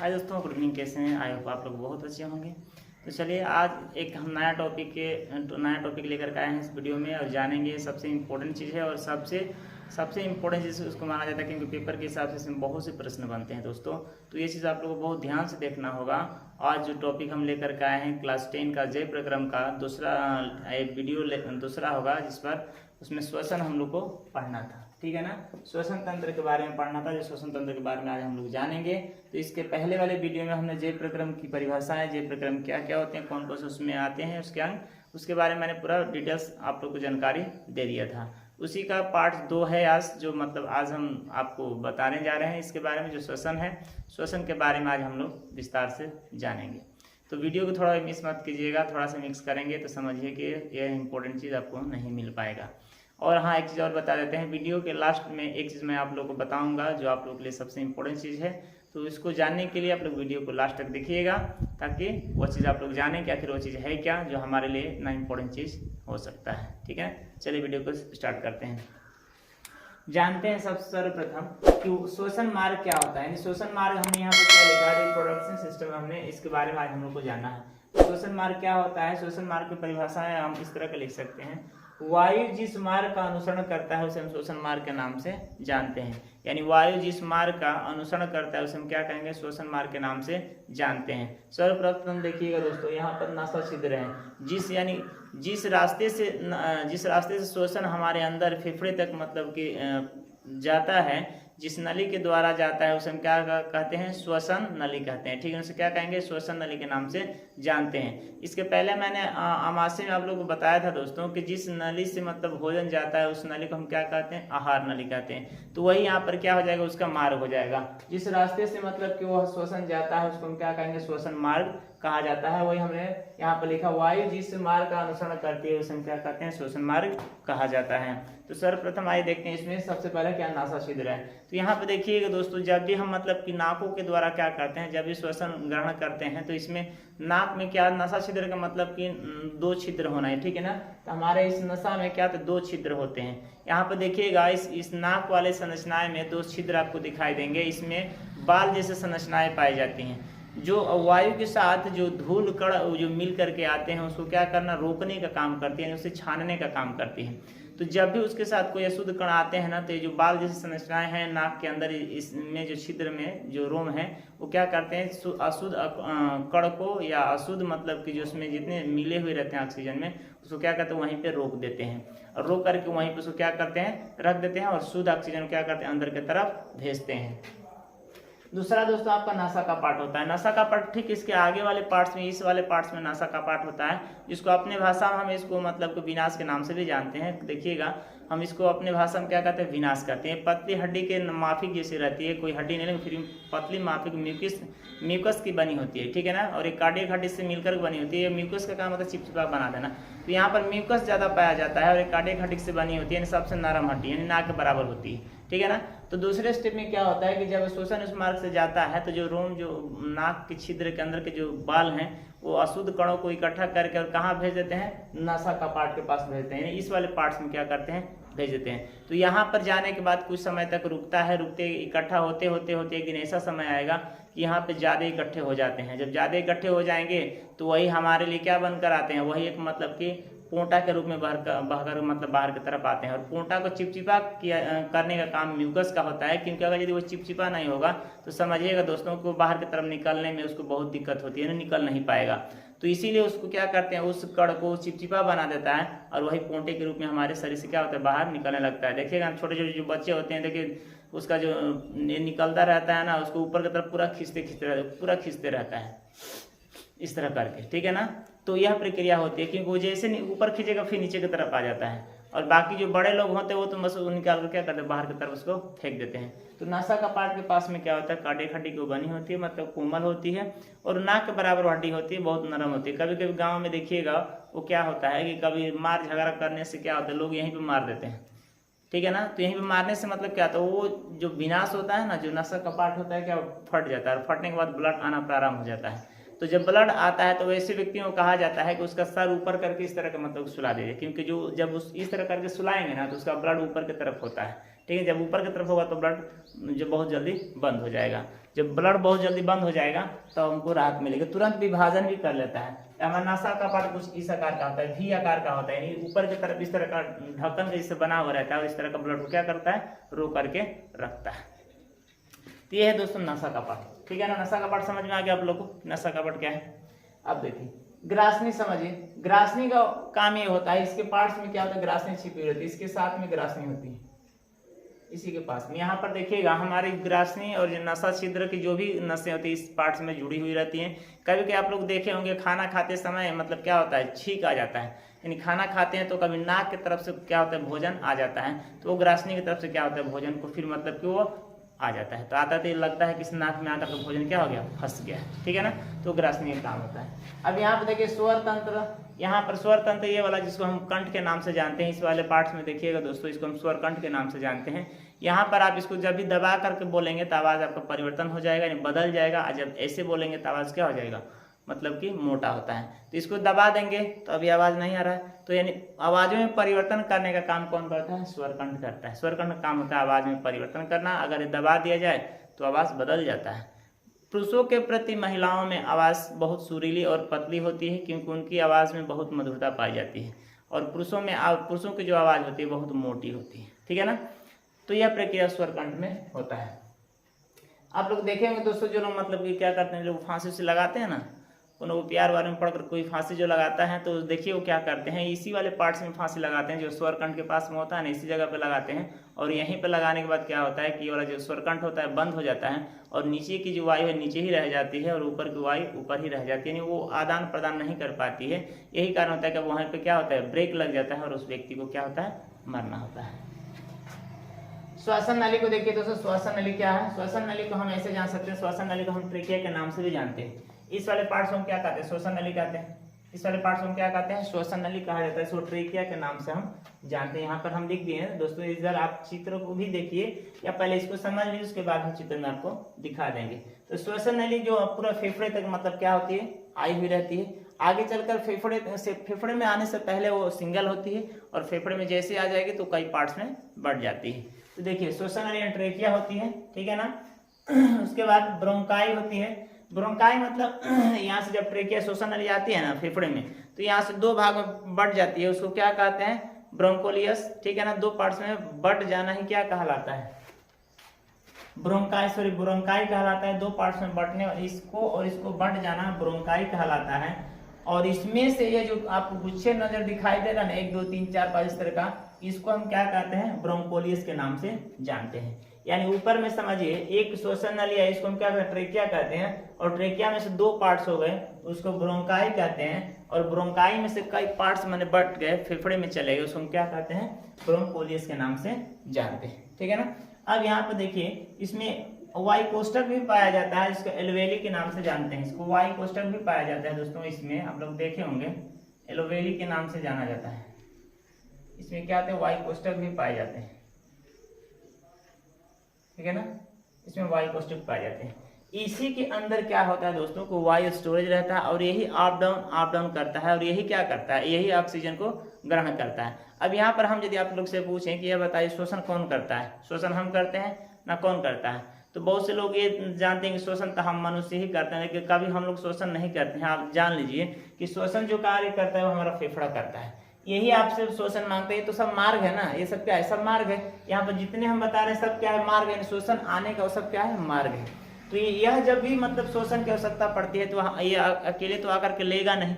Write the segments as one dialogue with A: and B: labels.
A: हाय दोस्तों, good evening. कैसे हैं? आई होप आप लोग बहुत अच्छे होंगे। तो चलिए आज एक हम नया टॉपिक लेकर के आए हैं इस वीडियो में और जानेंगे सबसे इम्पोर्टेंट चीज़ है और सबसे इम्पोर्टेंट चीज़ उसको माना जाता है क्योंकि पेपर के हिसाब से इसमें बहुत से प्रश्न बनते हैं दोस्तों। तो ये चीज़ आप लोगों को बहुत ध्यान से देखना होगा। आज जो टॉपिक हम लेकर के आए हैं क्लास 10 का जय प्रक्रम का दूसरा एक वीडियो दूसरा होगा जिस पर उसमें श्वसन हम लोग को पढ़ना था, ठीक है ना। श्वसन तंत्र के बारे में पढ़ना था, जो श्वसन तंत्र के बारे में आज हम लोग जानेंगे। तो इसके पहले वाले वीडियो में हमने जय प्रक्रम की परिभाषाएं, जय प्रक्रम क्या क्या होते हैं, कौन कौन से उसमें आते हैं, उसके अंग, उसके बारे में मैंने पूरा डिटेल्स आप लोग को जानकारी दे दिया था। उसी का पार्ट 2 है आज, जो मतलब आज हम आपको बताने जा रहे हैं इसके बारे में। जो श्वसन है, श्वसन के बारे में आज हम लोग विस्तार से जानेंगे। तो वीडियो को थोड़ा मिस मत कीजिएगा, थोड़ा सा मिक्स करेंगे तो समझिए कि यह इंपॉर्टेंट चीज़ आपको नहीं मिल पाएगा। और हाँ, एक चीज़ और बता देते हैं, वीडियो के लास्ट में एक चीज़ मैं आप लोग को बताऊंगा जो आप लोग के लिए सबसे इम्पोर्टेंट चीज़ है। तो इसको जानने के लिए आप लोग वीडियो को लास्ट तक देखिएगा ताकि वो चीज़ आप लोग जानें कि आखिर वो चीज़ है क्या जो हमारे लिए इतना इम्पोर्टेंट चीज़ हो सकता है, ठीक है। चलिए वीडियो को स्टार्ट करते हैं। जानते हैं सबसे सर्वप्रथम कि श्वसन मार्ग क्या होता है। श्वसन मार्ग हमने यहाँ पर क्या लिखा है, रिप्रोडक्शन सिस्टम, हमने इसके बारे में आज हम लोग को जानना है। श्वसन मार्ग क्या होता है? श्वसन मार्ग की परिभाषाएं हम इस तरह का लिख सकते हैं। वायु जिस मार्ग का अनुसरण करता है उसे हम श्वसन मार्ग के नाम से जानते हैं। यानी वायु जिस मार्ग का अनुसरण करता है उसे हम क्या कहेंगे? श्वसन मार्ग के नाम से जानते हैं। सर्वप्रथम देखिएगा दोस्तों, यहाँ पर नासा छिद्र है, जिस रास्ते से श्वसन हमारे अंदर फेफड़े तक मतलब कि जाता है, जिस नली के द्वारा जाता है उसे हम क्या कहते हैं? श्वसन नली कहते हैं, ठीक है। उसे क्या कहेंगे? श्वसन नली के नाम से जानते हैं। इसके पहले मैंने आमाशय में आप लोगों को बताया था दोस्तों कि जिस नली से मतलब भोजन जाता है उस नली को हम क्या कहते हैं? आहार नली कहते हैं। तो वही यहाँ पर क्या हो जाएगा? उसका मार्ग हो जाएगा। जिस रास्ते से मतलब कि वह श्वसन जाता है उसको हम क्या कहेंगे? श्वसन मार्ग कहा जाता है। वही हमने यहाँ पर लिखा, वायु जिस मार्ग का अनुसरण करती है उसे हम क्या कहते हैं? श्वसन मार्ग कहा जाता है। तो सर्वप्रथम आइए देखते हैं इसमें सबसे पहले क्या नासा छिद्र है। तो यहाँ पे देखिएगा दोस्तों, जब भी हम मतलब कि नाकों के द्वारा क्या करते हैं, जब भी श्वसन ग्रहण करते हैं तो इसमें नाक में क्या, नासा छिद्र का मतलब कि 2 छिद्र होना है, ठीक है ना। तो हमारे इस नसा में क्या, तो 2 छिद्र होते हैं। यहाँ पर देखिएगा इस नाक वाले संरचनाएं में 2 छिद्र आपको दिखाई देंगे। इसमें बाल जैसे संरचनाएं पाई जाती हैं। जो वायु के साथ जो धूल कण जो मिल करके आते हैं उसको क्या करना? रोकने का काम करती है, उसे छानने का काम करती है। तो जब भी उसके साथ कोई अशुद्ध कण आते हैं ना, तो ये जो बाल जैसी संरचनाएं हैं नाक के अंदर, इसमें जो छिद्र में जो रोम है वो क्या करते हैं? अशुद्ध कण को या अशुद्ध मतलब कि जो उसमें जितने मिले हुए रहते हैं ऑक्सीजन में, उसको क्या करते हैं? वहीं पे रोक देते हैं और रोक करके वहीं पे उसको क्या करते हैं? रख देते हैं और शुद्ध ऑक्सीजन क्या करते हैं? अंदर की तरफ भेजते हैं। दूसरा दोस्तों आपका नासा का पार्ट होता है। नासा का पार्ट ठीक इसके आगे वाले पार्ट्स में, इस वाले पार्ट्स में नासा का पार्ट होता है, जिसको अपने भाषा में हम इसको मतलब कि विनाश के नाम से भी जानते हैं। देखिएगा, हम इसको अपने भाषा में क्या कहते हैं? विनाश कहते हैं। पतली हड्डी के माफिक जैसी रहती है, कोई हड्डी नहीं लेकिन फिर पतली माफिक म्यूकस की बनी होती है, ठीक है ना। और एक कार्डियक हड्डी से मिलकर बनी होती है। म्यूकस का काम होता है चिपचिपा बना देना। तो यहाँ पर म्यूकस ज़्यादा पाया जाता है और एक कार्डियक हड्डी से बनी होती है, सबसे नरम हड्डी यानी नाक के बराबर होती है, ठीक है ना। तो दूसरे स्टेप में क्या होता है कि जब श्वसन उस मार्ग से जाता है तो जो रोम, जो नाक के छिद्र के अंदर के जो बाल हैं वो अशुद्ध कणों को इकट्ठा करके और कहाँ भेज देते हैं? नासा का पार्ट के पास भेजते हैं। इस वाले पार्ट्स में क्या करते हैं? भेज देते हैं। तो यहाँ पर जाने के बाद कुछ समय तक रुकता है, रुकते इकट्ठा होते होते होते एक दिन ऐसा समय आएगा कि यहाँ पे ज़्यादा इकट्ठे हो जाते हैं। जब ज़्यादा इकट्ठे हो जाएंगे तो वही हमारे लिए क्या बनकर आते हैं? वही एक मतलब कि पोंटा के रूप में बहकर मतलब बाहर की तरफ आते हैं। और पोंटा को चिपचिपा करने का काम म्यूकस का होता है, क्योंकि अगर यदि वो चिपचिपा नहीं होगा तो समझिएगा दोस्तों को बाहर की तरफ निकलने में उसको बहुत दिक्कत होती है ना, निकल नहीं पाएगा। तो इसीलिए उसको क्या करते हैं? उस कण को चिपचिपा बना देता है और वही पोंटे के रूप में हमारे शरीर से क्या होता है? बाहर निकलने लगता है। देखिएगा छोटे छोटे जो बच्चे होते हैं, देखिए उसका जो निकलता रहता है ना, उसको ऊपर की तरफ पूरा खींचते रहता है इस तरह करके, ठीक है ना। तो यह प्रक्रिया होती है क्योंकि वो जैसे ऊपर खींचेगा फिर नीचे की तरफ आ जाता है। और बाकी जो बड़े लोग होते हैं वो तो बस निकाल कर क्या करते हैं? बाहर की तरफ उसको फेंक देते हैं। तो नासा का पार्ट के पास में क्या होता है? कार्डियक हड्डी को बनी होती है, मतलब कोमल होती है और नाक के बराबर हड्डी होती है, बहुत नरम होती है। कभी कभी गाँव में देखिएगा वो क्या होता है कि कभी मार झगड़ा करने से क्या होता है? लोग यहीं पर मार देते हैं, ठीक है ना। तो यहीं पे मारने से मतलब क्या होता है? वो जो विनाश होता है ना, जो नसा का पार्ट होता है क्या फट जाता है और फटने के बाद ब्लड आना प्रारंभ हो जाता है। तो जब ब्लड आता है तो वैसे व्यक्तियों को कहा जाता है कि उसका सर ऊपर करके इस तरह का मतलब सुला दीजिए, क्योंकि जो जब उस इस तरह करके सुलाएंगे ना तो उसका ब्लड ऊपर की तरफ होता है, ठीक है। जब ऊपर की तरफ होगा तो ब्लड जो बहुत जल्दी बंद हो जाएगा। जब ब्लड बहुत जल्दी बंद हो जाएगा तो उनको राहत मिलेगी, तुरंत विभाजन भी कर लेता है। हमारा नसा का पार्ट कुछ इस आकार का होता है, वी आकार का होता है, यानी ऊपर की तरफ इस तरह का ढक्कन जैसे बना हुआ रहता है और इस तरह का ब्लड को क्या करता है, रोक करके रखता है। तो ये है दोस्तों नसा का पार्ट, ठीक है ना। नसा का पार्ट समझ में आ गया आप लोग को, नसा का पार्ट क्या है। अब देखिए ग्रासनी समझिए, ग्रासनी का काम ये होता है, इसके पार्ट्स में क्या होता है, ग्रासनी छिपी रहती है, इसके साथ में ग्रासनी होती है इसी के पास में। यहाँ पर देखिएगा हमारी ग्रासनी और नसा छिद्र की जो भी नसें होती है इस पार्ट्स में जुड़ी हुई रहती हैं। कभी कभी आप लोग देखे होंगे खाना खाते समय मतलब क्या होता है, छींक आ जाता है, यानी खाना खाते हैं तो कभी नाक की तरफ से क्या होता है, भोजन आ जाता है, तो वो ग्रासनी की तरफ से क्या होता है, भोजन को फिर मतलब कि वो आ जाता है, तो आता तो लगता है कि इस नाक में आकर तो भोजन क्या हो गया, फंस गया, ठीक है ना। तो ग्रासनी का काम होता है। अब यहाँ पर देखिए स्वर तंत्र, यहाँ पर स्वर तंत्र ये वाला जिसको हम कंठ के नाम से जानते हैं, इस वाले पार्ट्स में देखिएगा दोस्तों, इसको हम स्वर कंठ के नाम से जानते हैं। यहाँ पर आप इसको जब भी दबा करके बोलेंगे तो आवाज़ आपका परिवर्तन हो जाएगा, यानी बदल जाएगा, और जब ऐसे बोलेंगे तो आवाज़ क्या हो जाएगा, मतलब कि मोटा होता है। तो इसको दबा देंगे तो अभी आवाज़ नहीं आ रहा है, तो यानी आवाज़ों में परिवर्तन करने का काम कौन करता है, स्वरकंठ करता है। स्वरकंठ का काम होता है आवाज़ में परिवर्तन करना, अगर दबा दिया जाए तो आवाज़ बदल जाता है। पुरुषों के प्रति महिलाओं में आवाज़ बहुत सुरीली और पतली होती है, क्योंकि उनकी आवाज़ में बहुत मधुरता पाई जाती है, और पुरुषों की जो आवाज़ होती है बहुत मोटी होती है, ठीक है ना। तो यह प्रक्रिया स्वरकंठ में होता है। आप लोग देखेंगे दोस्तों, जो लोग मतलब कि क्या करते हैं, जो फांसी से लगाते हैं ना, उनको प्यार वारे में पढ़कर कोई फांसी जो लगाता है तो देखिए वो क्या करते हैं, इसी वाले पार्ट्स में फांसी लगाते हैं, जो स्वरकंठ के पास में होता है ना, इसी जगह पे लगाते हैं। और यहीं पे लगाने के बाद क्या होता है कि ये वाला जो स्वरकंठ होता है बंद हो जाता है, और नीचे की जो वायु है नीचे ही रह जाती है, और ऊपर की वायु ऊपर ही रह जाती है, यानी वो आदान प्रदान नहीं कर पाती है। यही कारण होता है कि वहाँ पे क्या होता है, ब्रेक लग जाता है, और उस व्यक्ति को क्या होता है, मरना होता है। श्वसन नली को देखिए दोस्तों, श्वसन नली क्या है, श्वसन नली को हम ऐसे जान सकते हैं, श्वसन नली को हम ट्रेकिया के नाम से भी जानते हैं। इस वाले पार्ट्स को हम क्या कहते हैं, श्वसन नली कहते हैं। इस वाले पार्ट्स को हम क्या कहते हैं, श्वसन नली कहा जाता है, इसको ट्रेकिया के नाम से हम जानते हैं। यहाँ पर हम लिख दिए हैं दोस्तों, इधर आप चित्र को भी देखिए, या पहले इसको समझ लीजिए, उसके बाद हम चित्र में आपको दिखा देंगे। तो श्वसन नली जो पूरा फेफड़े तक मतलब क्या होती है, आई हुई रहती है। आगे चलकर फेफड़े में आने से पहले वो सिंगल होती है, और फेफड़े में जैसे आ जाएगी तो कई पार्ट्स में बढ़ जाती है। तो देखिए श्वसन नली ट्रेकिया होती है, ठीक है ना। उसके बाद ब्रोंकाई होती है। ब्रोंकाई मतलब यहाँ से जब ट्रेकिया श्वसन नली आती है ना फेफड़े में, तो यहाँ से दो भाग में बढ़ जाती है, उसको क्या कहते हैं, ब्रोंकोलियस, ठीक है ना। दो पार्ट्स में बढ़ जाना ही क्या कहलाता है, ब्रोंकाई कहलाता है। दो पार्ट्स में बढ़ने, इसको और इसको बढ़ जाना ब्रोंकाई कहलाता है। और इसमें से ये जो आपको गुच्छे नजर दिखाई दे रहा है ना, 1 2 3 4 5 इस तरह का, इसको हम क्या कहते हैं, ब्रोंकोलियस के नाम से जानते हैं। यानी ऊपर में समझिए एक श्वसन नली है, इसको हम क्या कहते हैं, ट्रेकिया कहते हैं, और ट्रेकिया में से 2 पार्ट्स हो गए, उसको ब्रोंकाई कहते हैं, और ब्रोंकाई में से कई पार्ट्स मैंने बढ़ गए, फेफड़े में चले गए, उसको हम क्या कहते हैं, ब्रोंकोलियस के नाम से जानते हैं, ठीक है ना। अब यहाँ पर देखिए इसमें वायु कोष्ठक भी पाया जाता है, इसको एलोवेली के नाम से जानते हैं, इसको वायु कोष्ठक भी पाया जाता है दोस्तों। इसमें आप लोग देखे होंगे एलोवेली के नाम से जाना जाता है। इसमें क्या होते हैं, वायु कोष्ठक भी पाए जाते हैं, ठीक है ना। इसमें वायु कोष्ठक पाए जाते हैं। इसी के अंदर क्या होता है दोस्तों को वायु स्टोरेज रहता है, और यही अप डाउन करता है, और यही क्या करता है, यही ऑक्सीजन को ग्रहण करता है। अब यहाँ पर हम यदि आप लोग से पूछें कि यह बताइए श्वसन कौन करता है, श्वसन हम करते हैं ना कौन करता है, तो बहुत से लोग ये जानते हैं कि श्वसन तो हम मनुष्य ही करते हैं, लेकिन कभी हम लोग श्वसन नहीं करते हैं। आप जान लीजिए कि श्वसन जो कार्य करता है वो हमारा फेफड़ा करता है, यही आपसे श्वसन मांगते हैं। तो सब मार्ग है ना, ये सब क्या है, सब मार्ग है। यहाँ पर जितने हम बता रहे हैं सब क्या है, मार्ग है, श्वसन आने का सब क्या है, मार्ग है। तो यह जब भी मतलब श्वसन की आवश्यकता पड़ती है तो ये अकेले तो आकर के लेगा नहीं,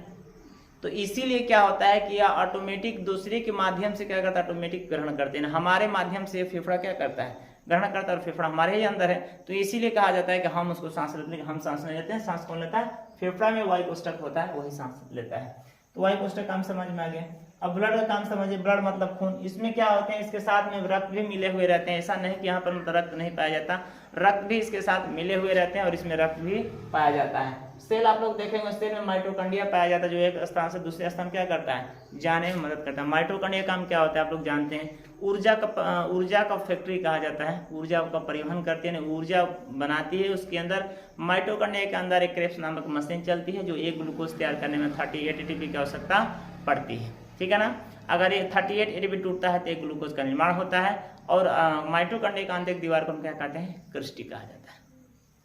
A: तो इसीलिए क्या होता है कि यह ऑटोमेटिक दूसरे के माध्यम से क्या करता है, ऑटोमेटिक ग्रहण करते हैं। हमारे माध्यम से फेफड़ा क्या करता है, ग्रहण करता है, और फेफड़ा हमारे ही अंदर है। तो इसीलिए कहा जाता है कि हम उसको सांस लेते हैं, हम सांस नहीं लेते हैं। सांस कौन लेता है, फेफड़ा में वायु कोष्ठक होता है, वही सांस लेता है। तो वायु कोष्ठक काम समझ में आ गया। अब ब्लड का काम समझिए, ब्लड मतलब खून। इसमें क्या होते हैं, इसके साथ में रक्त भी मिले हुए रहते हैं। ऐसा नहीं कि यहाँ पर मतलब रक्त नहीं पाया जाता, रक्त भी इसके साथ मिले हुए रहते हैं, और इसमें रक्त भी पाया जाता है। सेल आप लोग देखेंगे, सेल में माइटोकॉन्ड्रिया पाया जाता है, जो एक स्थान से दूसरे स्थान क्या करता है, जाने में मदद करता है। माइटोकॉन्ड्रिया काम क्या होता है आप लोग जानते हैं, ऊर्जा का फैक्ट्री कहा जाता है। ऊर्जा का परिवहन करती है, ऊर्जा बनाती है। उसके अंदर माइटोकॉन्ड्रिया के अंदर एक क्रेब्स नामक मशीन चलती है, जो एक ग्लूकोज तैयार करने में 38 एटीपी की आवश्यकता पड़ती है, ठीक है ना। अगर ये 38 एटीपी टूटता है तो एक ग्लूकोज का निर्माण होता है। और माइटोकॉन्ड्रिया का आंतरिक दीवार को हम क्या कहते हैं, क्रिस्टी कहा जाता है।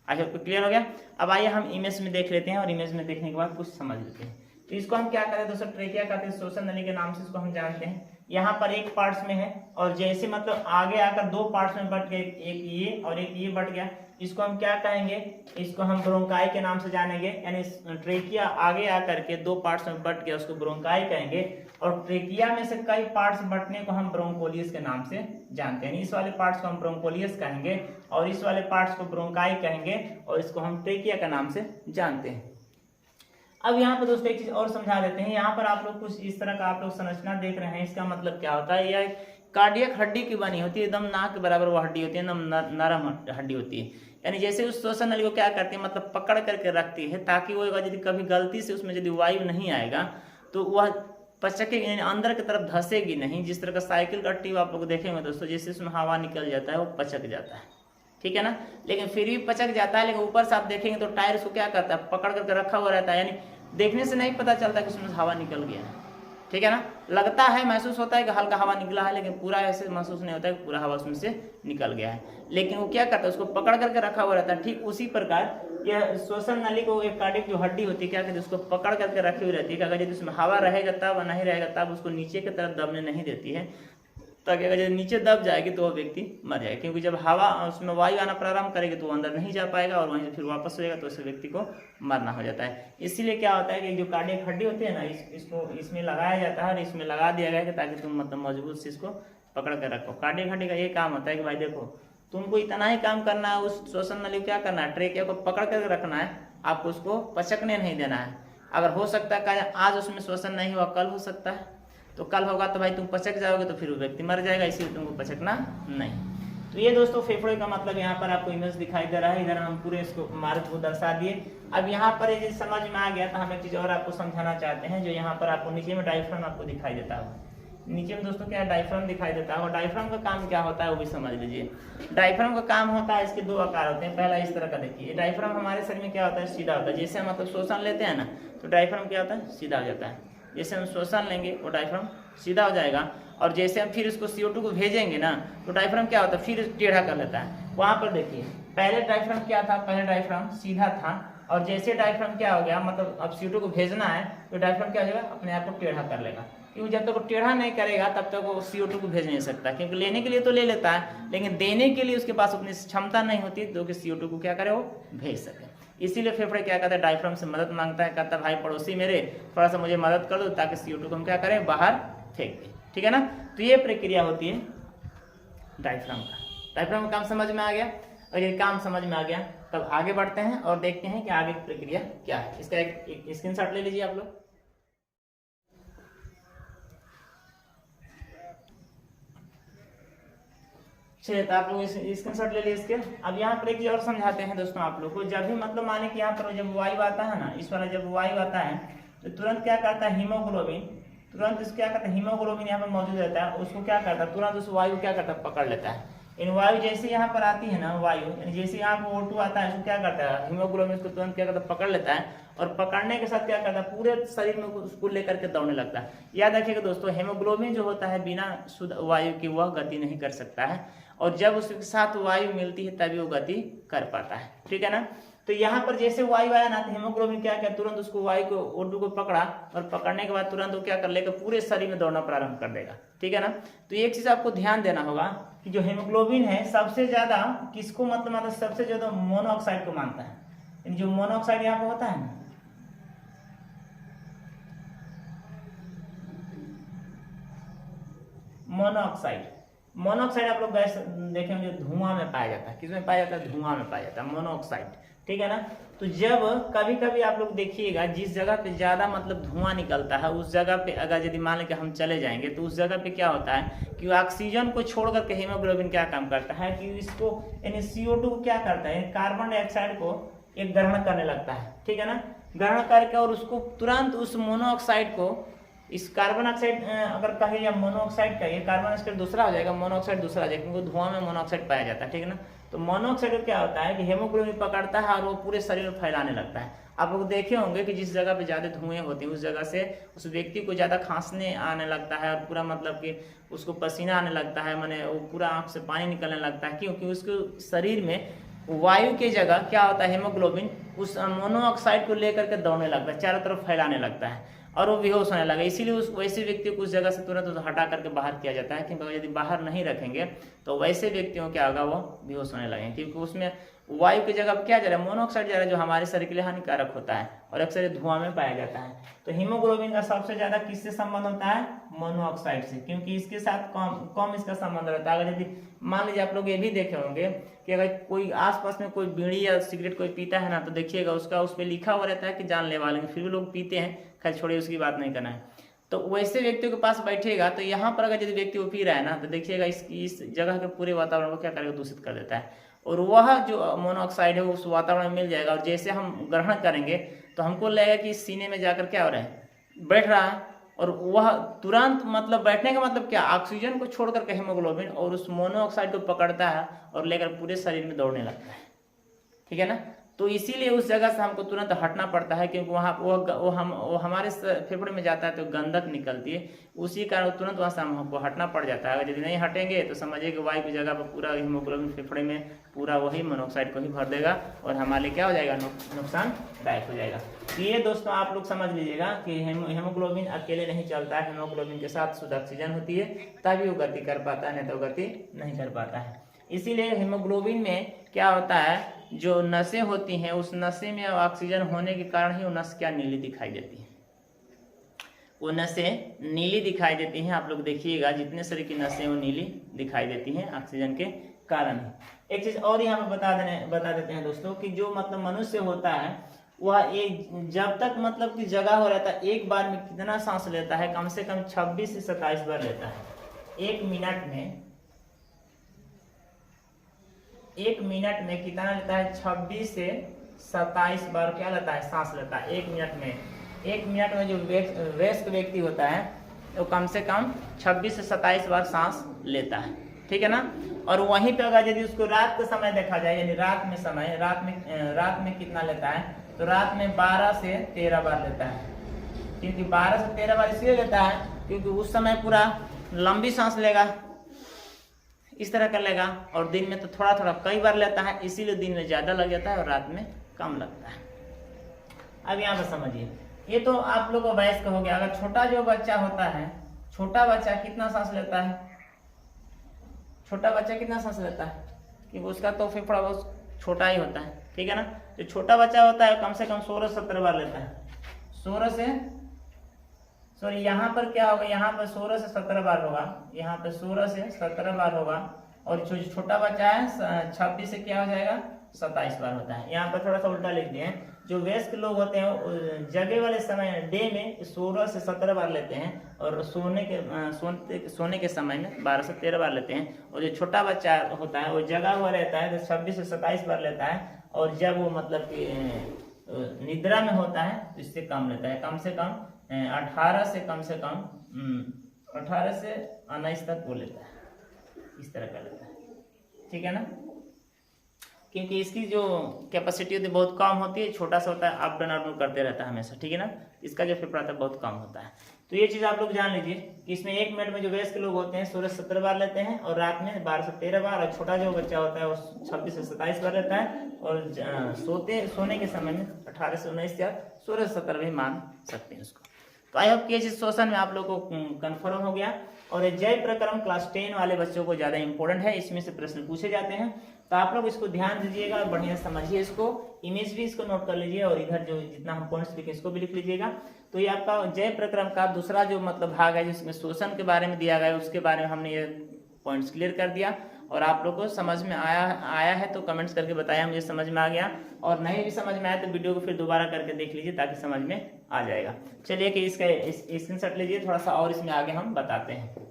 A: आई होप क्लियर हो गया। अब आइए हम इमेज में देख लेते हैं और इमेज में देखने के बाद कुछ समझ लेते हैं। तो इसको हम क्या करते हैं दोस्तों, ट्रेकिया कहते हैं, श्वसन नली के नाम से इसको हम जानते हैं। यहाँ पर एक पार्ट्स में है और जैसे मतलब आगे आकर दो पार्ट्स में बट गए, एक ये और एक ये बट गया, इसको हम क्या कहेंगे, इसको हम ब्रोंकाई के नाम से जानेंगे। यानी ट्रेकिया आगे आकर के दो पार्ट्स में बट गया, उसको ब्रोंकाई कहेंगे। और ट्रेकिया में से कई पार्ट्स बटने को हम ब्रोंकोलियस के नाम से जानते हैं। इस वाले पार्ट्स को हम ब्रोंकोलियस कहेंगे और इस वाले पार्ट्स को ब्रोंकाई कहेंगे और इसको हम ट्रेकिया के नाम से जानते हैं। अब यहाँ पर दोस्तों एक चीज और समझा देते हैं। यहाँ पर आप लोग कुछ इस तरह का आप लोग संरचना देख रहे हैं, इसका मतलब क्या होता है, यह कार्डियक हड्डी की बनी होती है, एकदम नाक के बराबर वो हड्डी होती है, एकदम नरम हड्डी होती है। यानी जैसे उस श्वसन नली को क्या करती है, मतलब पकड़ करके रखती है, ताकि वो यदि कभी गलती से उसमें यदि वायु नहीं आएगा तो वह पचकेगी, यानी अंदर की तरफ धंसेगी नहीं। जिस तरह का साइकिल का ट्यूब आप लोग देखेंगे दोस्तों, जैसे उसमें हवा निकल जाता है वो पचक जाता है, ठीक है ना। लेकिन फिर भी पचक जाता है, लेकिन ऊपर से आप देखेंगे तो टायर उसको क्या करता है, पकड़ करके रखा हुआ रहता है। यानी देखने से नहीं पता चलता कि उसमें हवा निकल गया है, ठीक है ना। लगता है, महसूस होता है कि हल्का हवा निकला है, लेकिन पूरा ऐसे महसूस नहीं होता है कि पूरा हवा उसमें से निकल गया है। लेकिन वो क्या करता है, उसको पकड़ करके रखा हुआ रहता है। ठीक उसी प्रकार यह श्वसन नली को एक कार्डियक जो हड्डी होती है क्या कहते हैं, उसको पकड़ करके रखी हुई रहती है। अगर यदि उसमें हवा रहेगा तब, नहीं रहेगा तब उसको नीचे की तरफ दबने नहीं देती है, ताकि अगर जब नीचे दब जाएगी तो वो व्यक्ति मर जाएगा। क्योंकि जब हवा उसमें वायु आना प्रारंभ करेगी तो वो अंदर नहीं जा पाएगा और वहीं से फिर वापस हो जाएगा, तो उस व्यक्ति को मरना हो जाता है। इसीलिए क्या होता है कि जो कार्डियक हड्डी होती है ना, इसको इसमें लगाया जाता है और इसमें लगा दिया गया है ताकि तुम मतलब मजबूत से इसको पकड़ कर रखो। कार्डियक हड्डी का ये काम होता है कि भाई देखो, तुमको इतना ही काम करना है, उस श्वसन नली क्या करना है, ट्रेकिया को पकड़ कर रखना है, आपको उसको पचकने नहीं देना है। अगर हो सकता है आज उसमें श्वसन नहीं हुआ, कल हो सकता है, तो कल होगा तो भाई तुम पचक जाओगे तो फिर वो व्यक्ति मर जाएगा, इसीलिए तुमको पचकना नहीं। तो ये दोस्तों फेफड़े का मतलब यहाँ पर आपको इमेज दिखाई दे रहा है। इधर हम पूरे इसको मार्ग को दर्शा दिए। अब यहाँ पर ये समझ में आ गया तो हम एक चीज और आपको समझाना चाहते हैं। जो यहाँ पर आपको नीचे में डायफ्राम आपको दिखाई देता है, नीचे में दोस्तों क्या डायफ्राम दिखाई देता है, और डायफ्राम का काम क्या होता है वो भी समझ लीजिए। डायफ्राम का काम होता है, इसके दो आकार होते हैं। पहला इस तरह का देखिए, डायफ्राम हमारे शरीर में क्या होता है, सीधा होता है। जैसे हम मतलब श्वसन लेते हैं ना, तो डायफ्राम क्या होता है, सीधा हो जाता है। जैसे हम श्वसन लेंगे वो डायफ्राम सीधा हो जाएगा, और जैसे हम फिर इसको CO2 को भेजेंगे ना, तो डायफ्राम क्या होता है, फिर टेढ़ा कर लेता है। वहां पर देखिए पहले डायफ्राम क्या था, पहले डायफ्राम सीधा था, और जैसे डायफ्राम क्या हो गया, मतलब अब CO2 को भेजना है तो डायफ्राम क्या हो जाएगा, अपने आप को टेढ़ा कर लेगा। क्योंकि जब तक वो टेढ़ा नहीं करेगा तब तक वो CO2 को भेज नहीं सकता। क्योंकि लेने के लिए तो ले लेता है, लेकिन देने के लिए उसके पास उतनी क्षमता नहीं होती जो कि CO2 को क्या करे, वो भेज सके। इसीलिए फेफड़े क्या कहता है, डायफ्राम से मदद मांगता है, कहता है भाई पड़ोसी मेरे थोड़ा सा मुझे मदद कर दो, ताकि CO2 को हम क्या करें, बाहर फेंक दें, ठीक है ना। तो ये प्रक्रिया होती है डायफ्राम का। डायफ्राम का काम समझ में आ गया, और ये काम समझ में आ गया तब आगे बढ़ते हैं और देखते हैं कि आगे की प्रक्रिया क्या है। इसका एक स्क्रीनशॉट ले लीजिए आप लोग। चलिए तो आप लोग स्क्रीनशॉट ले लिए इसके। अब यहाँ पर एक चीज और समझाते हैं दोस्तों आप लोग को। जब भी मतलब माने कि यहाँ पर जब वायु आता है ना, इस वाला जब वायु आता है तो तुरंत क्या करता है, हीमोग्लोबिन तुरंत इस क्या करता है, हीमोग्लोबिन यहाँ पर मौजूद रहता है, उसको क्या करता है, तुरंत उस वायु क्या करता है, पकड़ लेता है। इन वायु जैसे यहाँ पर आती है ना वायु, जैसे यहाँ पर O2 आता है, उसको क्या करता है, हीमोग्लोबिन उसको तुरंत क्या करता है, पकड़ लेता है, और पकड़ने के साथ क्या करता है, पूरे शरीर में उसको लेकर के दौड़ने लगता है। याद रखिएगा दोस्तों, हीमोग्लोबिन जो होता है बिना शुद्ध वायु की वह गति नहीं कर सकता है, और जब उसके साथ वायु मिलती है तभी वो गति कर पाता है, ठीक है ना। तो यहाँ पर जैसे वायु आया ना, तो हीमोग्लोबिन क्या किया, तुरंत उसको वायु को O2 को पकड़ा, और पकड़ने के बाद तुरंत वो क्या कर लेगा, पूरे शरीर में दौड़ना प्रारंभ कर देगा, ठीक है ना। तो एक चीज आपको ध्यान देना होगा कि जो हीमोग्लोबिन है सबसे ज्यादा किसको मतलब सबसे ज्यादा मोनोऑक्साइड को मानता है। जो मोनोऑक्साइड यहाँ पे होता है ना, मोनोऑक्साइड आप लोग गैस देखेंगे धुआं में पाया जाता है। किसमें पाया जाता है, धुआं में पाया जाता है मोनोऑक्साइड, ठीक है ना। तो जब कभी कभी आप लोग देखिएगा जिस जगह पे ज्यादा मतलब धुआं निकलता है, उस जगह पे अगर यदि मान लें कि हम चले जाएंगे तो उस जगह पे क्या होता है कि ऑक्सीजन को छोड़ करके हीमोग्लोबिन क्या काम करता है कि इसको यानी CO2 को क्या करता है, कार्बन डाइऑक्साइड को एक ग्रहण करने लगता है, ठीक है ना। ग्रहण करके और उसको तुरंत उस मोनोऑक्साइड को, इस कार्बन ऑक्साइड अगर कहे या मोनोऑक्साइड कहिए, कार्बन ऑक्साइड दूसरा हो जाएगा, मोनोऑक्साइड दूसरा हो जाएगा, क्योंकि धुआं में मोनोऑक्साइड पाया जाता है, ठीक है ना। तो मोनोऑक्साइड क्या होता है कि हीमोग्लोबिन पकड़ता है और वो पूरे शरीर में फैलाने लगता है। आप लोग देखे होंगे कि जिस जगह पे ज्यादा धुएं होते हैं उस जगह से उस व्यक्ति को ज्यादा खांसने आने लगता है, और पूरा मतलब कि उसको पसीना आने लगता है, माने वो पूरा आंख से पानी निकलने लगता है, क्योंकि उसके शरीर में वायु की जगह क्या होता है, हेमोग्लोबिन उस मोनोऑक्साइड को लेकर के दौड़ने लगता है, चारों तरफ फैलाने लगता है और वो बेहोश होने लगा। इसीलिए उस वैसे व्यक्ति को उस जगह से तुरंत हटा करके बाहर किया जाता है, क्योंकि यदि बाहर नहीं रखेंगे तो वैसे व्यक्तियों क्या होगा, वो बेहोश होने लगेंगे, क्योंकि उसमें वायु की जगह क्या जा रहा है, मोनोऑक्साइड जा रहा है, जो हमारे शरीर के लिए हानिकारक होता है और अक्सर ये धुआं में पाया जाता है। तो हीमोग्लोबिन का सबसे ज्यादा किससे संबंध होता है, मोनोऑक्साइड से, क्योंकि इसके साथ कम इसका संबंध रहता है। अगर यदि मान लीजिए आप लोग ये भी देखे होंगे कि अगर कोई आसपास में कोई बीड़ी या सिगरेट कोई पीता है ना, तो देखिएगा उसका उस पर लिखा हुआ रहता है कि जानलेवा लेंगे, फिर भी लोग पीते हैं। खैर छोड़िए, उसकी बात नहीं करना है। तो वैसे व्यक्तियों के पास बैठेगा तो यहाँ पर अगर यदि व्यक्ति वो पी रहा है ना, तो देखिएगा इस जगह के पूरे वातावरण को क्या करेगा, दूषित कर देता है, और वह जो मोनोऑक्साइड है उस वातावरण में मिल जाएगा, और जैसे हम ग्रहण करेंगे तो हमको लगेगा कि सीने में जाकर क्या हो रहा है, बैठ रहा है, और वह तुरंत मतलब बैठने का मतलब क्या, ऑक्सीजन को छोड़ करके हीमोग्लोबिन और उस मोनोऑक्साइड को पकड़ता है और लेकर पूरे शरीर में दौड़ने लगता है, ठीक है ना। तो इसीलिए उस जगह से हमको तुरंत हटना पड़ता है, क्योंकि वहाँ वो हमारे फेफड़े में जाता है तो गंधक निकलती है, उसी कारण तुरंत वहाँ से हमको हटना पड़ जाता है। अगर यदि नहीं हटेंगे तो समझिए कि वायु की जगह पर पूरा हीमोग्लोबिन फेफड़े में पूरा वही मोनोऑक्साइड को ही भर देगा और हमारे लिए क्या हो जाएगा, नुकसानदायक हो जाएगा। तो ये दोस्तों आप लोग समझ लीजिएगा कि हीमोग्लोबिन अकेले नहीं चलता है, हीमोग्लोबिन के साथ शुद्ध ऑक्सीजन होती है, तभी वो गति कर पाता है, नहीं तो गति नहीं कर पाता है। इसीलिए हीमोग्लोबिन में क्या होता है, जो नसें होती हैं उस नसें में ऑक्सीजन होने के कारण ही वो नस क्या नीली दिखाई देती है, वो नसें नीली दिखाई देती हैं। आप लोग देखिएगा जितने शरीर की नसें वो नीली दिखाई देती हैं ऑक्सीजन के कारण ही। एक चीज और यहाँ पे बता देते हैं दोस्तों कि जो मतलब मनुष्य होता है वह एक जब तक मतलब की जगह हो रहता है, एक बार में कितना सांस लेता है, कम से कम 26 से 27 बार लेता है। एक मिनट में कितना लेता है, 26 से 27 बार क्या लेता है, सांस लेता है एक मिनट में। एक मिनट में जो वयस्क व्यक्ति होता है वो कम से कम 26 से 27 बार सांस लेता है, ठीक है ना। और वहीं पे अगर यदि उसको रात का समय देखा जाए, यानी रात में कितना लेता है, तो रात में 12 से 13 बार लेता है। क्योंकि 12 से 13 बार इसलिए लेता है क्योंकि उस समय पूरा लंबी सांस लेगा, इस तरह कर लेगा, और दिन में तो थोड़ा थोड़ा कई बार लेता है, इसीलिए दिन में ज्यादा लग जाता है और रात में कम लगता है। अब यहाँ पर समझिए, ये तो आप लोग को वयस्क हो गया। अगर छोटा जो बच्चा होता है, छोटा बच्चा कितना सांस लेता है, छोटा बच्चा कितना सांस लेता है, कि उसका तो फेफड़ा बहुत छोटा ही होता है, ठीक है ना। जो छोटा बच्चा होता है कम से कम 16 से 17 बार लेता है। 16 से सॉरी यहाँ पर क्या होगा, यहाँ पर 16 से 17 बार होगा, यहाँ पर 16 से 17 बार होगा, और जो छोटा बच्चा है 26 से क्या हो जाएगा, 27 बार होता है। यहाँ पर थोड़ा सा उल्टा लिख दिए, जो वयस्क लोग होते हैं जगह वाले समय डे में 16 से 17 बार लेते हैं, और सोने के समय में 12 से 13 बार लेते हैं। और जो छोटा बच्चा होता है वो जगा हुआ रहता है तो 26 से 27 बार लेता है, और जब वो मतलब कि निद्रा में होता है तो इससे कम लेता है, कम से कम 18 से 19 तक वो लेता है, इस तरह का लेता है, ठीक है ना। क्योंकि इसकी जो कैपेसिटी होती है बहुत कम होती है, छोटा सा होता है, अप डाउन करते रहता है हमेशा, ठीक है ना। इसका जो फेफड़ा होता है बहुत कम होता है। तो ये चीज़ आप लोग जान लीजिए कि इसमें एक मिनट में जो वयस्क लोग होते हैं 16 से 17 बार लेते हैं, और रात में 12 से 13 बार, और छोटा जो बच्चा होता है वो 26 से 27 बार लेता है, और सोने के समय में 18 से 19 या 16 से 17 भी मान सकते हैं उसको। तो आई होप कि ये चीज क्वेश्चन में आप लोग को कंफर्म हो गया। और ये जय प्रक्रम क्लास 10 वाले बच्चों को ज्यादा इंपॉर्टेंट है, इसमें से प्रश्न पूछे जाते हैं, तो आप लोग इसको ध्यान दीजिएगा और बढ़िया समझिए इसको, इमेज भी इसको नोट कर लीजिए, और इधर जो जितना हम पॉइंट्स लिखे इसको भी लिख लीजिएगा। तो ये आपका जय प्रक्रम का दूसरा जो मतलब भाग है जिसमें शोषण के बारे में दिया गया है, उसके बारे में हमने ये पॉइंट्स क्लियर कर दिया। और आप लोग को समझ में आया है तो कमेंट्स करके बताया मुझे समझ में आ गया, और नहीं भी समझ में आया तो वीडियो को फिर दोबारा करके देख लीजिए ताकि समझ में आ जाएगा। चलिए कि इसका स्क्रीनशॉट लीजिए, थोड़ा सा और इसमें आगे हम बताते हैं।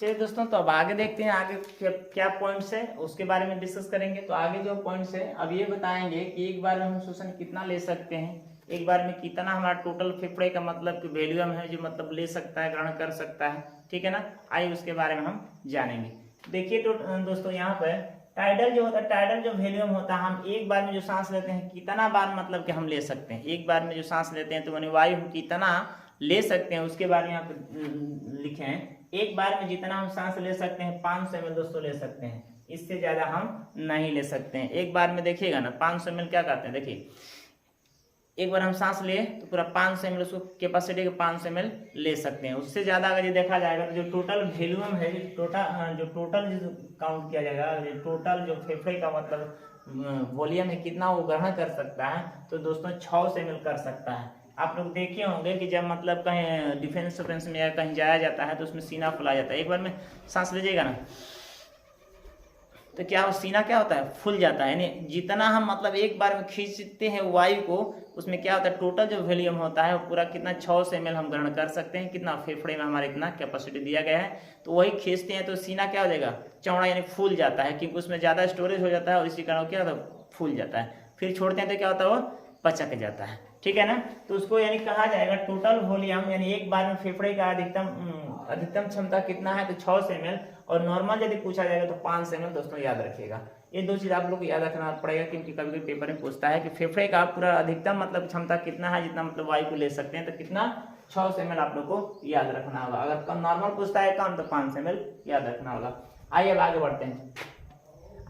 A: चलिए दोस्तों, तो अब आगे देखते हैं आगे क्या पॉइंट्स है उसके बारे में डिस्कस करेंगे। तो आगे जो पॉइंट्स है अब ये बताएंगे कि एक बार में हम शोषण कितना ले सकते हैं, एक बार में कितना हमारा टोटल फेफड़े का मतलब कि वॉल्यूम है जो मतलब ले सकता है, ग्रहण कर सकता है, ठीक है ना। आइए उसके बारे में हम जानेंगे। देखिए तो दोस्तों यहाँ पर टाइडल जो होता है, टाइडल जो वॉल्यूम होता है, हम एक बार में जो सांस लेते हैं कितना बार मतलब कि हम ले सकते हैं, एक बार में जो सांस लेते हैं तो माने वायु हम कितना ले सकते हैं उसके बारे में यहाँ पे लिखे हैं एक बार में जितना हम सांस ले सकते हैं 500 ml दोस्तों ले सकते हैं, इससे ज़्यादा हम नहीं ले सकते हैं। एक बार में देखिएगा ना 500 ml क्या कहते हैं, देखिए एक बार हम सांस लिए तो पूरा 500 ml उसको कैपेसिटी के 500 ml ले सकते हैं। उससे ज़्यादा अगर ये देखा जाएगा तो जो टोटल वॉल्यूम है, जो टोटल काउंट किया जाएगा, जो टोटल जो फेफड़े का मतलब वॉल्यूम है कितना वो ग्रहण कर सकता है, तो दोस्तों 600 ml कर सकता है। आप लोग देखे होंगे कि जब मतलब कहीं डिफेंस वेफेंस में या कहीं जाया जाता है तो उसमें सीना फुला जाता है। एक बार में सांस लीजिएगा ना तो क्या वो सीना क्या होता है, फूल जाता है। यानी जितना हम मतलब एक बार में खींचते हैं वायु को, उसमें क्या होता है टोटल जो वॉल्यूम होता है वो पूरा कितना 600 ml हम ग्रहण कर सकते हैं। कितना फेफड़े में हमारे इतना कैपेसिटी दिया गया है, तो वही खींचते हैं तो सीना क्या हो जाएगा, चौड़ा यानी फूल जाता है, क्योंकि उसमें ज़्यादा स्टोरेज हो जाता है और इसी कारण क्या होता है, फूल जाता है। फिर छोड़ते हैं तो क्या होता है, वो पचक जाता है। ठीक है ना, तो उसको यानी कहा जाएगा टोटल वॉल्यूम, यानी एक बार में फेफड़े का अधिकतम क्षमता कितना है तो 600 ml, और नॉर्मल यदि पूछा जाएगा तो 500 ml। दोस्तों याद रखिएगा, ये दो चीज आप लोग को याद रखना पड़ेगा, क्योंकि कभी कभी पेपर में पूछता है कि फेफड़े का पूरा अधिकतम मतलब क्षमता कितना है, जितना मतलब वायु को ले सकते हैं, तो कितना 600 ml आप लोग को याद रखना होगा। अगर कम नॉर्मल पूछता है कम तो 500 ml याद रखना होगा। आइए अब आगे बढ़ते हैं।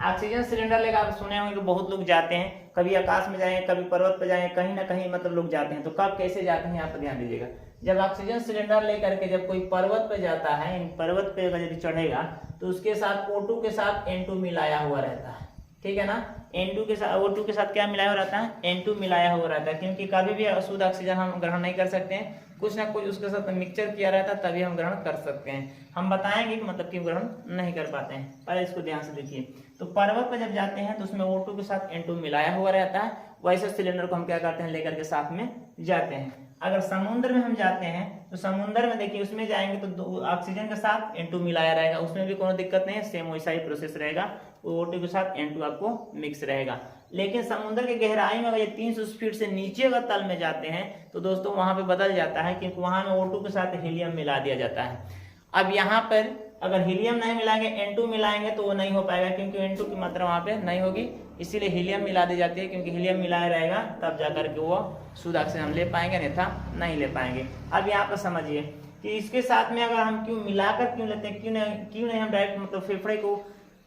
A: ऑक्सीजन सिलेंडर लेकर आप सुने होंगे कि बहुत लोग जाते हैं, कभी आकाश में जाएं, कभी पर्वत पर जाएं, कहीं ना कहीं मतलब लोग जाते हैं। तो कब कैसे जाते हैं यहाँ पर ध्यान दीजिएगा। जब ऑक्सीजन सिलेंडर लेकर के जब कोई पर्वत पे जाता है, पर्वत पे अगर यदि चढ़ेगा तो उसके साथ O2 के साथ N2 मिलाया हुआ रहता है। ठीक है ना, N2 के साथ O2 के साथ क्या मिलाया हुआ रहता है, N2 मिलाया हुआ रहता है, क्योंकि कभी भी शुद्ध ऑक्सीजन हम ग्रहण नहीं कर सकते हैं, कुछ ना कुछ उसके साथ मिक्सचर किया रहता है तभी हम ग्रहण कर सकते हैं। हम बताएंगे कि मतलब क्यों ग्रहण नहीं कर पाते हैं, पहले इसको ध्यान से देखिए। तो पर्वत पर जब जाते हैं तो उसमें O2 के साथ N2 मिलाया हुआ रहता है, वैसे सिलेंडर को हम क्या करते हैं, लेकर के साथ में जाते हैं। अगर समुद्र में हम जाते हैं तो समुद्र में देखिए उसमें जाएंगे तो ऑक्सीजन के साथ N2 मिलाया रहेगा, उसमें भी कोई दिक्कत नहीं है, सेम वैसा ही प्रोसेस रहेगा, वो O2 के साथ N2 आपको मिक्स रहेगा। लेकिन समुद्र के गहराई में अगर ये 300 फीट से नीचे अगर तल में जाते हैं तो दोस्तों वहां पे बदल जाता है, क्योंकि वहां में O2 के साथ हीलियम मिला दिया जाता है। अब यहाँ पर अगर हीलियम नहीं मिलाएंगे, N2 मिलाएंगे तो वो नहीं हो पाएगा, क्योंकि N2 की मात्रा वहां पे नहीं होगी, इसीलिए हीलियम मिला दी जाती है, क्योंकि हीलियम मिलाया रहेगा तब जाकर के वो शुद्ध ऑक्सीजन हम ले पाएंगे, अन्यथा नहीं ले पाएंगे। अब यहाँ पर समझिए कि इसके साथ में अगर हम क्यों मिलाकर क्यों लेते हैं, क्यों नहीं हम डायरेक्ट मतलब फेफड़े को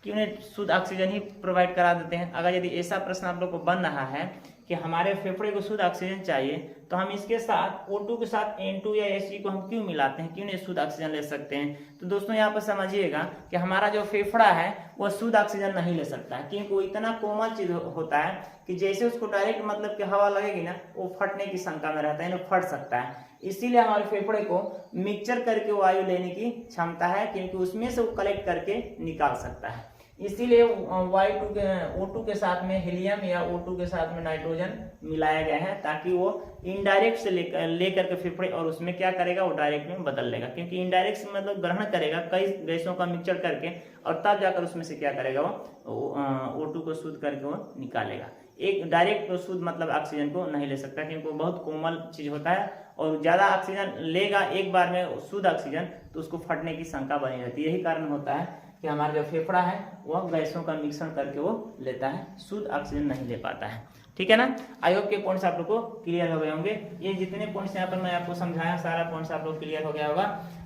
A: क्यों नहीं शुद्ध ऑक्सीजन ही प्रोवाइड करा देते हैं। अगर यदि ऐसा प्रश्न आप लोग को बन रहा है कि हमारे फेफड़े को शुद्ध ऑक्सीजन चाहिए, तो हम इसके साथ O2 के साथ N2 या H को हम क्यों मिलाते हैं, क्यों नहीं शुद्ध ऑक्सीजन ले सकते हैं। तो दोस्तों यहाँ पर समझिएगा कि हमारा जो फेफड़ा है वो शुद्ध ऑक्सीजन नहीं ले सकता है, क्योंकि वो इतना कोमल चीज होता है कि जैसे उसको डायरेक्ट मतलब कि हवा लगेगी ना, वो फटने की शंका में रहता है, यानी फट सकता है। इसीलिए हमारे फेफड़े को मिक्सचर करके वायु लेने की क्षमता है, क्योंकि उसमें से वो कलेक्ट करके निकाल सकता है। इसीलिए O2 के साथ में हीलियम या O2 के साथ में नाइट्रोजन मिलाया गया है, ताकि वो इनडायरेक्ट से लेकर के फेफड़े और उसमें क्या करेगा, वो डायरेक्ट में बदल लेगा, क्योंकि इनडायरेक्ट से मतलब ग्रहण करेगा कई गैसों का मिक्सचर करके, और तब जाकर उसमें से क्या करेगा, वो O2 को शुद्ध करके वो निकालेगा। एक डायरेक्ट शुद्ध मतलब ऑक्सीजन को नहीं ले सकता, क्योंकि वो बहुत कोमल चीज होता है, और ज्यादा ऑक्सीजन लेगा एक बार में शुद्ध ऑक्सीजन तो उसको फटने की शंका बनी रहती है। यही कारण होता है कि हमारा जो फेफड़ा है वह गैसों का मिश्रण करके वो लेता है, शुद्ध ऑक्सीजन नहीं ले पाता है। ठीक है ना, आई होप के पॉइंट्स आप लोग को क्लियर हो गए होंगे। ये जितने पॉइंट्स यहाँ पर मैं आपको समझाया सारा पॉइंट्स आप लोग क्लियर हो गया होगा।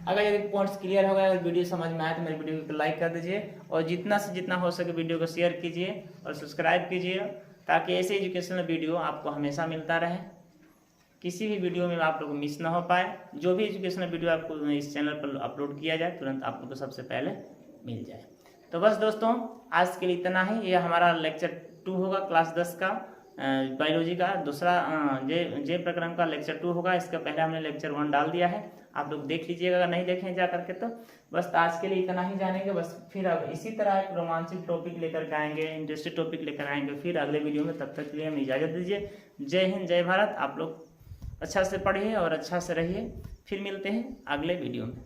A: अगर यदि पॉइंट्स क्लियर हो गया और वीडियो समझ में आए तो मेरी वीडियो को लाइक कर दीजिए, और जितना से जितना हो सके वीडियो को शेयर कीजिए और सब्सक्राइब कीजिए, ताकि ऐसे एजुकेशनल वीडियो आपको हमेशा मिलता रहे, किसी भी वीडियो में आप लोग को मिस ना हो पाए। जो भी एजुकेशनल वीडियो आपको इस चैनल पर अपलोड किया जाए तुरंत आप लोग को सबसे पहले मिल जाए। तो बस दोस्तों आज के लिए इतना ही। ये हमारा लेक्चर 2 होगा, क्लास 10 का बायोलॉजी का दूसरा जे प्रक्रम का लेक्चर 2 होगा। इसका पहले हमने लेक्चर 1 डाल दिया है, आप लोग देख लीजिएगा अगर नहीं देखें जा करके तो। बस आज के लिए इतना ही जानेंगे, बस फिर अब इसी तरह एक रोमांचिक टॉपिक लेकर के आएंगे, इंटरेस्टिंग टॉपिक लेकर आएंगे फिर अगले वीडियो में। तब तक के लिए हमें इजाज़त दीजिए। जय हिंद, जय भारत। आप लोग अच्छा से पढ़िए और अच्छा से रहिए। फिर मिलते हैं अगले वीडियो में।